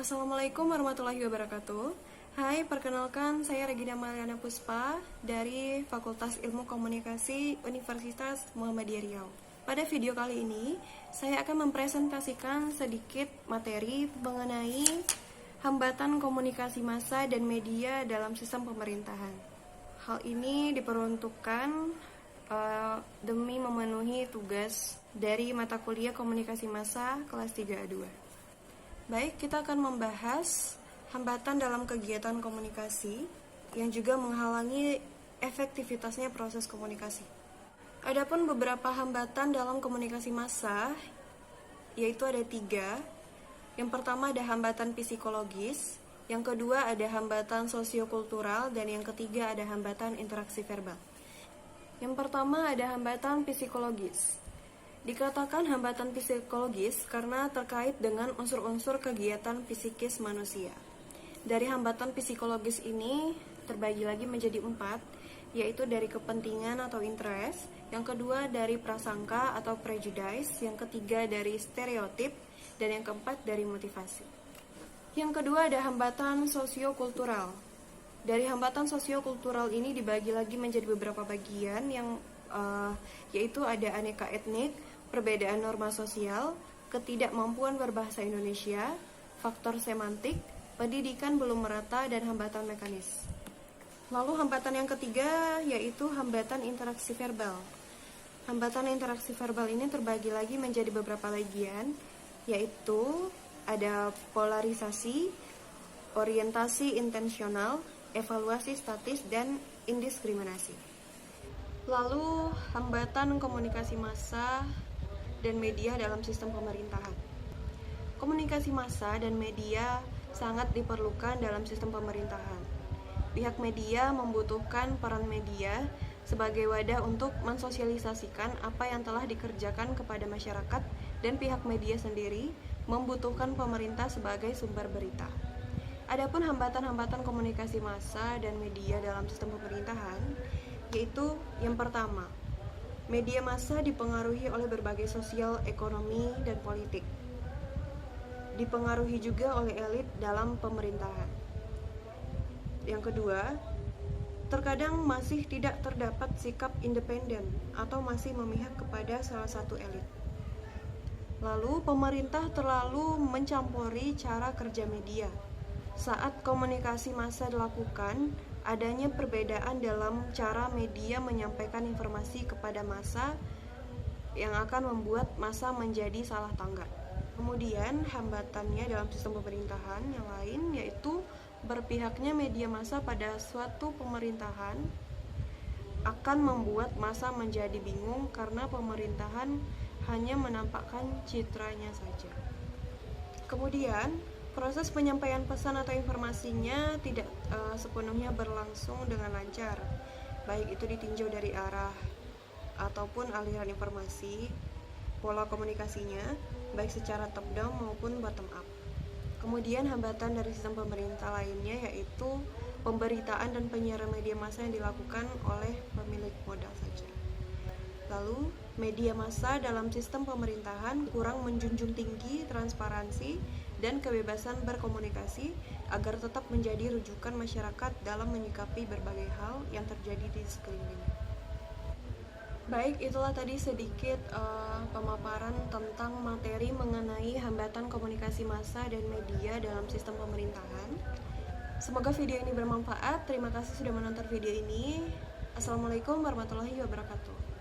Assalamualaikum warahmatullahi wabarakatuh. Hai, perkenalkan saya Regina Mariana Puspa dari Fakultas Ilmu Komunikasi Universitas Muhammadiyah Riau. Pada video kali ini, saya akan mempresentasikan sedikit materi mengenai hambatan komunikasi massa dan media dalam sistem pemerintahan. Hal ini diperuntukkan demi memenuhi tugas dari mata kuliah komunikasi massa kelas 3A2. Baik, kita akan membahas hambatan dalam kegiatan komunikasi yang juga menghalangi efektivitasnya proses komunikasi. Adapun beberapa hambatan dalam komunikasi massa, yaitu ada 3. Yang pertama ada hambatan psikologis, yang kedua ada hambatan sosiokultural, dan yang ketiga ada hambatan interaksi verbal. Yang pertama ada hambatan psikologis. Dikatakan hambatan psikologis karena terkait dengan unsur-unsur kegiatan psikis manusia. Dari hambatan psikologis ini terbagi lagi menjadi 4, yaitu dari kepentingan atau interest, yang kedua dari prasangka atau prejudice, yang ketiga dari stereotip, dan yang keempat dari motivasi. Yang kedua ada hambatan sosiokultural. Dari hambatan sosiokultural ini dibagi lagi menjadi beberapa bagian yang yaitu ada aneka etnik, perbedaan norma sosial, ketidakmampuan berbahasa Indonesia, faktor semantik, pendidikan belum merata, dan hambatan mekanis. Lalu hambatan yang ketiga yaitu hambatan interaksi verbal. Hambatan interaksi verbal ini terbagi lagi menjadi beberapa bagian, yaitu ada polarisasi, orientasi intensional, evaluasi statis, dan indiskriminasi. Lalu hambatan komunikasi massa dan media dalam sistem pemerintahan. Komunikasi massa dan media sangat diperlukan dalam sistem pemerintahan. Pihak media membutuhkan peran media sebagai wadah untuk mensosialisasikan apa yang telah dikerjakan kepada masyarakat, dan pihak media sendiri membutuhkan pemerintah sebagai sumber berita. Adapun hambatan-hambatan komunikasi massa dan media dalam sistem pemerintahan, yaitu yang pertama, media massa dipengaruhi oleh berbagai sosial, ekonomi, dan politik. Dipengaruhi juga oleh elit dalam pemerintahan. Yang kedua, terkadang masih tidak terdapat sikap independen atau masih memihak kepada salah satu elit. Lalu, pemerintah terlalu mencampuri cara kerja media. Saat komunikasi massa dilakukan, adanya perbedaan dalam cara media menyampaikan informasi kepada massa yang akan membuat massa menjadi salah tanggap. Kemudian hambatannya dalam sistem pemerintahan yang lain yaitu berpihaknya media massa pada suatu pemerintahan akan membuat massa menjadi bingung karena pemerintahan hanya menampakkan citranya saja. Kemudian proses penyampaian pesan atau informasinya tidak sepenuhnya berlangsung dengan lancar, baik itu ditinjau dari arah ataupun aliran informasi, pola komunikasinya, baik secara top down maupun bottom up. Kemudian hambatan dari sistem pemerintah lainnya yaitu pemberitaan dan penyiaran media massa yang dilakukan oleh pemilik modal saja. Lalu, media massa dalam sistem pemerintahan kurang menjunjung tinggi transparansi dan kebebasan berkomunikasi agar tetap menjadi rujukan masyarakat dalam menyikapi berbagai hal yang terjadi di sekeliling. Baik, itulah tadi sedikit pemaparan tentang materi mengenai hambatan komunikasi massa dan media dalam sistem pemerintahan. Semoga video ini bermanfaat. Terima kasih sudah menonton video ini. Assalamualaikum warahmatullahi wabarakatuh.